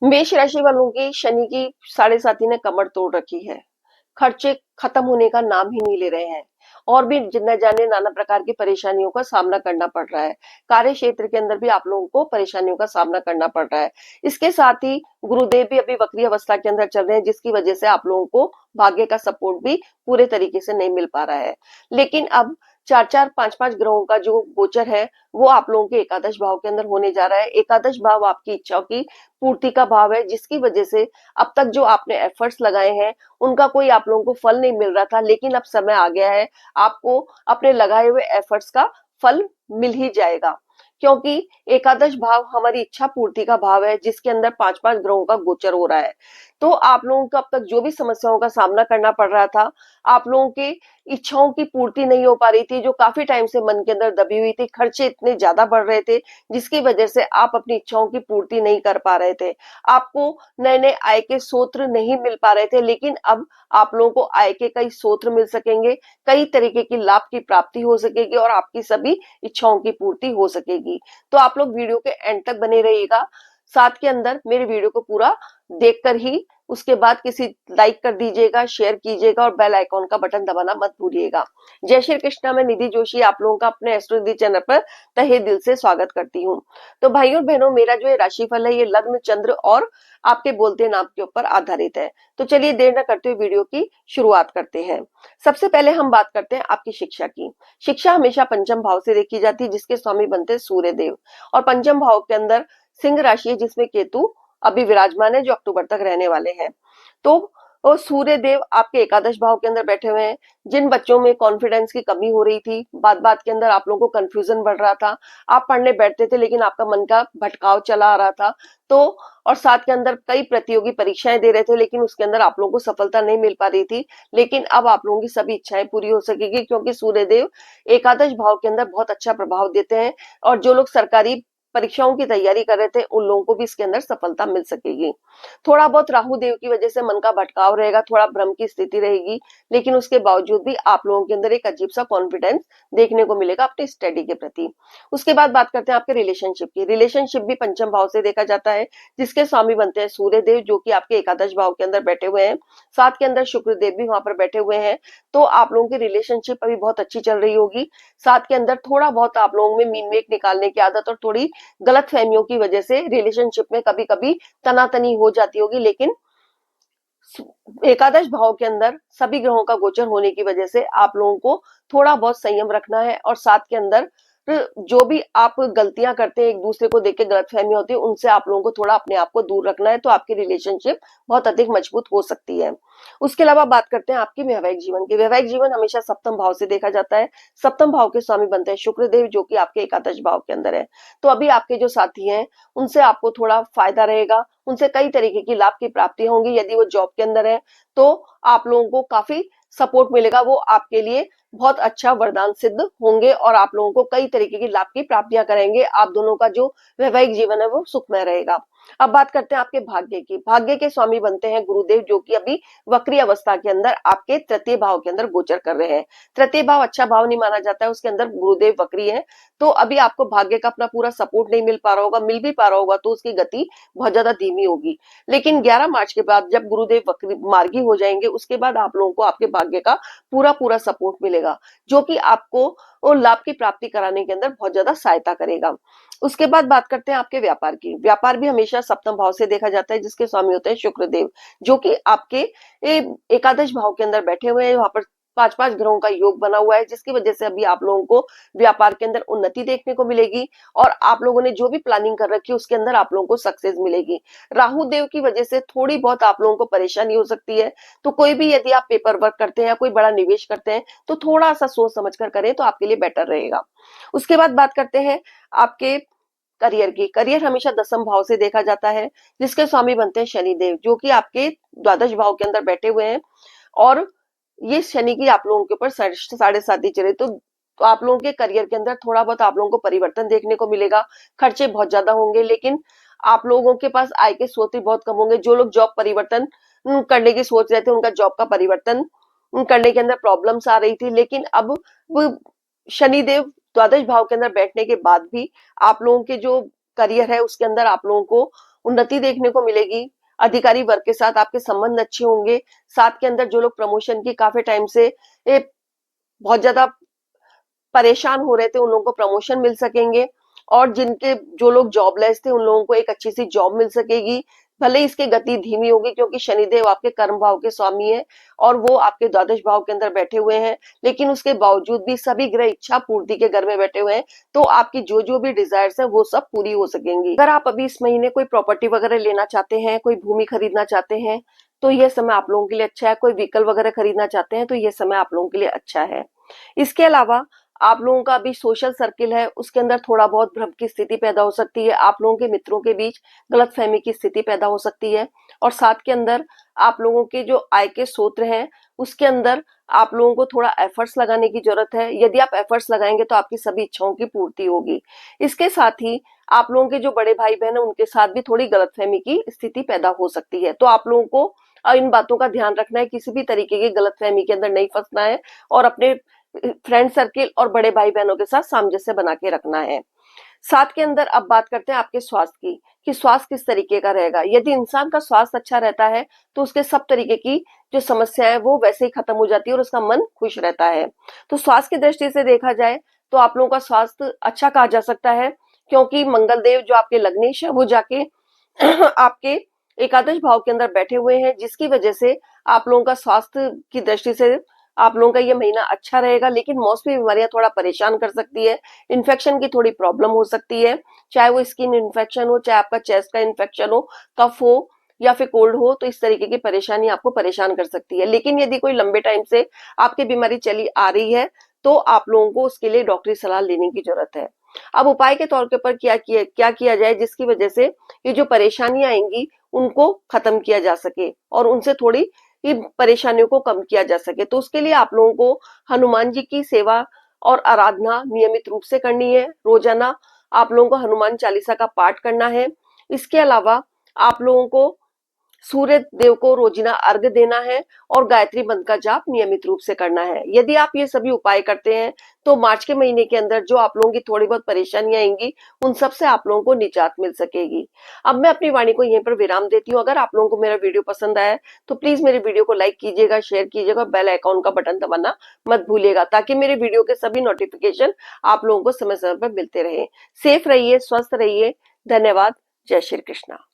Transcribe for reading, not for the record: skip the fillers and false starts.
मेष राशि वालों की शनि की साढ़े साथी ने कमर तोड़ रखी है। खर्चे खत्म होने का नाम ही नहीं ले रहे हैं और भी न जाने नाना प्रकार की परेशानियों का सामना करना पड़ रहा है। कार्य क्षेत्र के अंदर भी आप लोगों को परेशानियों का सामना करना पड़ रहा है। इसके साथ ही गुरुदेव भी अभी वक्री अवस्था के अंदर चल रहे हैं, जिसकी वजह से आप लोगों को भाग्य का सपोर्ट भी पूरे तरीके से नहीं मिल पा रहा है। लेकिन अब चार चार पांच पांच ग्रहों का जो गोचर है वो आप लोगों के एकादश भाव के अंदर होने जा रहा है। एकादश भाव आपकी इच्छाओं की पूर्ति का भाव है, जिसकी वजह से अब तक जो आपने एफर्ट्स लगाए हैं उनका कोई आप लोगों को फल नहीं मिल रहा था, लेकिन अब समय आ गया है, आपको अपने लगाए हुए एफर्ट्स का फल मिल ही जाएगा। क्योंकि एकादश भाव हमारी इच्छा पूर्ति का भाव है, जिसके अंदर पांच पांच ग्रहों का गोचर हो रहा है। तो आप लोगों को अब तक जो भी समस्याओं का सामना करना पड़ रहा था, आप लोगों के इच्छाओं की पूर्ति नहीं हो पा रही थी, जो काफी टाइम से मन के अंदर दबी हुई थी, खर्चे इतने ज्यादा बढ़ रहे थे जिसकी वजह से आप अपनी इच्छाओं की पूर्ति नहीं कर पा रहे थे। आपको नए नए आय के स्रोत नहीं मिल पा रहे थे, लेकिन अब आप लोगों को आय के कई स्रोत मिल सकेंगे, कई तरीके की लाभ की प्राप्ति हो सकेगी और आपकी सभी इच्छाओं की पूर्ति हो सकेगी। तो आप लोग वीडियो के एंड तक बने रहिएगा। साथ के अंदर मेरे वीडियो को पूरा देखकर ही उसके बाद किसी लाइक कर दीजिएगा, शेयर कीजिएगा और बेल आइकॉन का बटन दबाना मत भूलिएगा। जय श्री कृष्णा। मैं निधि जोशी आप लोगों का अपने एस्ट्रो निधि चैनल पर तहे दिल से स्वागत करती हूँ। तो भाइयों और बहनों, मेरा जो ये राशिफल है ये लग्न, चंद्र और आपके बोलते नाम के ऊपर आधारित है। तो चलिए देर न करते हुए वीडियो की शुरुआत करते हैं। सबसे पहले हम बात करते हैं आपकी शिक्षा की। शिक्षा हमेशा पंचम भाव से देखी जाती है, जिसके स्वामी बनते हैं सूर्य देव, और पंचम भाव के अंदर सिंह राशि है, जिसमें केतु अभी विराजमान है, जो अक्टूबर तक रहने वाले हैं। तो और सूर्य देव आपके एकादश भाव के अंदर बैठे हुए हैं। जिन बच्चों में कॉन्फिडेंस की कमी हो रही थी, बात बात के अंदर आप लोगों को कंफ्यूजन बढ़ रहा था, आप पढ़ने बैठते थे लेकिन आपका मन का भटकाव चला आ रहा था, तो और साथ के अंदर कई प्रतियोगी परीक्षाएं दे रहे थे लेकिन उसके अंदर आप लोगों को सफलता नहीं मिल पा रही थी, लेकिन अब आप लोगों की सभी इच्छाएं पूरी हो सकेगी, क्योंकि सूर्य देव एकादश भाव के अंदर बहुत अच्छा प्रभाव देते हैं। और जो लोग सरकारी परीक्षाओं की तैयारी कर रहे थे उन लोगों को भी इसके अंदर सफलता मिल सकेगी। थोड़ा बहुत राहु देव की वजह से मन का भटकाव रहेगा, थोड़ा भ्रम की स्थिति रहेगी, लेकिन उसके बावजूद भी आप लोगों के अंदर एक अजीब सा कॉन्फिडेंस देखने को मिलेगा अपनी स्टडी के प्रति। उसके बाद बात करते हैं आपके रिलेशनशिप की। रिलेशनशिप भी पंचम भाव से देखा जाता है, जिसके स्वामी बनते हैं सूर्य देव, जो कि आपके एकादश भाव के अंदर बैठे हुए हैं। साथ के अंदर शुक्र देव भी वहां पर बैठे हुए हैं। तो आप लोगों की रिलेशनशिप अभी बहुत अच्छी चल रही होगी। साथ के अंदर थोड़ा बहुत आप लोगों में मीन मेक निकालने की आदत और थोड़ी गलत फहमियों की वजह से रिलेशनशिप में कभी कभी तनातनी हो जाती होगी, लेकिन एकादश भाव के अंदर सभी ग्रहों का गोचर होने की वजह से आप लोगों को थोड़ा बहुत संयम रखना है, और साथ के अंदर जो भी आप गलतियां करते हैं, एक दूसरे को देख के गलतफहमी होती है, उनसे आप लोगों को थोड़ा अपने आप को दूर रखना है, तो आपकी रिलेशनशिप बहुत अधिक मजबूत हो सकती है। उसके अलावा बात करते हैं आपके वैवाहिक जीवन की। वैवाहिक जीवन हमेशा सप्तम भाव से देखा जाता है। सप्तम भाव के स्वामी बनते हैं शुक्र देव, जो कि आपके एकादश भाव के अंदर है। तो अभी आपके जो साथी हैं उनसे आपको थोड़ा फायदा रहेगा, उनसे कई तरीके की लाभ की प्राप्ति होंगी। यदि वो जॉब के अंदर है तो आप लोगों को काफी सपोर्ट मिलेगा, वो आपके लिए बहुत अच्छा वरदान सिद्ध होंगे और आप लोगों को कई तरीके की लाभ की प्राप्तियां करेंगे। आप दोनों का जो वैवाहिक जीवन है वो सुखमय रहेगा। अब बात करते हैं आपके भाग्य की। भाग्य के स्वामी बनते हैं गुरुदेव, जो कि अभी वक्री अवस्था के अंदर आपके तृतीय भाव के अंदर गोचर कर रहे हैं। तृतीय भाव अच्छा भाव नहीं माना जाता है, उसके अंदर गुरुदेव वक्री है। तो अभी आपको भाग्य का अपना पूरा सपोर्ट नहीं मिल पा रहा होगा, मिल भी पा रहा होगा तो उसकी गति बहुत ज्यादा धीमी होगी। लेकिन 11 मार्च के बाद जब गुरुदेव वक्री मार्गी हो जाएंगे, उसके बाद आप लोगों को आपके भाग्य का पूरा पूरा सपोर्ट मिलेगा, जो कि आपको वो लाभ की प्राप्ति कराने के अंदर बहुत ज्यादा सहायता करेगा। उसके बाद बात करते हैं आपके व्यापार की। व्यापार भी हमेशा सप्तम भाव से देखा जाता है, जिसके स्वामी होते हैं शुक्र देव, जो कि आपके एकादश भाव के अंदर बैठे हुए हैं। वहां पर पांच पांच ग्रहों का योग बना हुआ है, जिसकी वजह से अभी आप लोगों को व्यापार के अंदर उन्नति देखने को मिलेगी और आप लोगों ने जो भी प्लानिंग कर रखी है उसके अंदर आप लोगों को सक्सेस मिलेगी। राहु देव की वजह से थोड़ी बहुत आप लोगों को परेशानी हो सकती है, तो कोई भी यदि आप पेपर वर्क करते हैं या कोई बड़ा निवेश करते हैं तो थोड़ा सा सोच समझ कर करें तो आपके लिए बेटर रहेगा। उसके बाद बात करते हैं आपके करियर की। करियर हमेशा दसम भाव से देखा जाता है, जिसके स्वामी बनते हैं शनि देव, जो कि आपके द्वादश भाव के अंदर बैठे हुए हैं। और ये शनि की आप लोगों के ऊपर साढ़े साथी चले, तो आप लोगों के करियर के अंदर थोड़ा बहुत आप लोगों को परिवर्तन देखने को मिलेगा। खर्चे बहुत ज्यादा होंगे, लेकिन आप लोगों के पास आय के स्रोत भी बहुत कम होंगे। जो लोग जॉब परिवर्तन करने की सोच रहे थे, उनका जॉब का परिवर्तन करने के अंदर प्रॉब्लम्स आ रही थी, लेकिन अब वो शनिदेव द्वादश भाव के अंदर बैठने के बाद भी आप लोगों के जो करियर है उसके अंदर आप लोगों को उन्नति देखने को मिलेगी। अधिकारी वर्ग के साथ आपके संबंध अच्छे होंगे। साथ के अंदर जो लोग प्रमोशन की काफी टाइम से बहुत ज्यादा परेशान हो रहे थे, उन लोगों को प्रमोशन मिल सकेंगे। और जिनके जो लोग जॉबलेस थे, उन लोगों को एक अच्छी सी जॉब मिल सकेगी। भले ही इसकी गति धीमी होगी, क्योंकि शनिदेव आपके कर्म भाव के स्वामी है और वो आपके द्वादश भाव के अंदर बैठे हुए हैं। लेकिन उसके बावजूद भी सभी ग्रह इच्छा पूर्ति के घर में बैठे हुए हैं, तो आपकी जो जो भी डिजायर्स है वो सब पूरी हो सकेंगी। अगर आप अभी इस महीने कोई प्रॉपर्टी वगैरह लेना चाहते हैं, कोई भूमि खरीदना चाहते हैं, तो ये समय आप लोगों के लिए अच्छा है। कोई व्हीकल वगैरह खरीदना चाहते हैं, तो ये समय आप लोगों के लिए अच्छा है। इसके अलावा आप लोगों का अभी सोशल सर्किल है, उसके अंदर थोड़ा बहुत भ्रम की स्थिति पैदा हो सकती है। आप लोगों के मित्रों के बीच गलतफहमी की स्थिति पैदा हो सकती है। और साथ के अंदर आप लोगों के जो आय के स्रोत हैं, उसके अंदर आप लोगों को थोड़ा एफर्ट्स लगाने की जरूरत है। यदि आप एफर्ट्स लगाएंगे तो आपकी सभी इच्छाओं की पूर्ति होगी। इसके साथ ही आप लोगों के जो बड़े भाई बहन है, उनके साथ भी थोड़ी गलतफहमी की स्थिति पैदा हो सकती है। तो आप लोगों को इन बातों का ध्यान रखना है, किसी भी तरीके की गलतफहमी के अंदर नहीं फंसना है और अपने फ्रेंड सर्किल और बड़े भाई बहनों के साथ सामंजस्य बना के रखना है। साथ के अंदर अब बात करते हैं आपके स्वास्थ्य की, कि स्वास्थ्य किस तरीके का रहेगा। यदि इंसान का स्वास्थ्य अच्छा रहता है, तो उसके सब तरीके की जो समस्या है वो वैसे ही खत्म हो जाती है और उसका मन खुश रहता है। तो स्वास्थ्य की दृष्टि से देखा जाए तो आप लोगों का स्वास्थ्य अच्छा कहा जा सकता है, क्योंकि मंगल देव जो आपके लग्नेश है, वो जाके आपके एकादश भाव के अंदर बैठे हुए हैं, जिसकी वजह से आप लोगों का स्वास्थ्य की दृष्टि से आप लोगों का ये महीना अच्छा रहेगा। लेकिन मौसमी बीमारियां थोड़ा परेशान कर सकती है। इन्फेक्शन की थोड़ी प्रॉब्लम हो सकती है, चाहे वो स्किन इन्फेक्शन हो, चाहे आपका चेस्ट का इन्फेक्शन हो, कफ हो या फिर कोल्ड हो, तो इस तरीके की परेशानी आपको परेशान कर सकती है। लेकिन यदि कोई लंबे टाइम से आपकी बीमारी चली आ रही है, तो आप लोगों को उसके लिए डॉक्टरी सलाह लेने की जरूरत है। अब उपाय के तौर के ऊपर क्या किया जाए, जिसकी वजह से ये जो परेशानियां आएंगी उनको खत्म किया जा सके और उनसे थोड़ी इन परेशानियों को कम किया जा सके। तो उसके लिए आप लोगों को हनुमान जी की सेवा और आराधना नियमित रूप से करनी है। रोजाना आप लोगों को हनुमान चालीसा का पाठ करना है। इसके अलावा आप लोगों को सूर्य देव को रोजिना अर्घ्य देना है और गायत्री मंत्र का जाप नियमित रूप से करना है। यदि आप ये सभी उपाय करते हैं, तो मार्च के महीने के अंदर जो आप लोगों की थोड़ी बहुत परेशानियां आएंगी, उन सब से आप लोगों को निजात मिल सकेगी। अब मैं अपनी वाणी को यहीं पर विराम देती हूँ। अगर आप लोगों को मेरा वीडियो पसंद आया तो प्लीज मेरे वीडियो को लाइक कीजिएगा, शेयर कीजिएगा, बेल आइकॉन का बटन दबाना मत भूलिएगा, ताकि मेरे वीडियो के सभी नोटिफिकेशन आप लोगों को समय समय पर मिलते रहे। सेफ रहिए, स्वस्थ रहिए। धन्यवाद। जय श्री कृष्णा।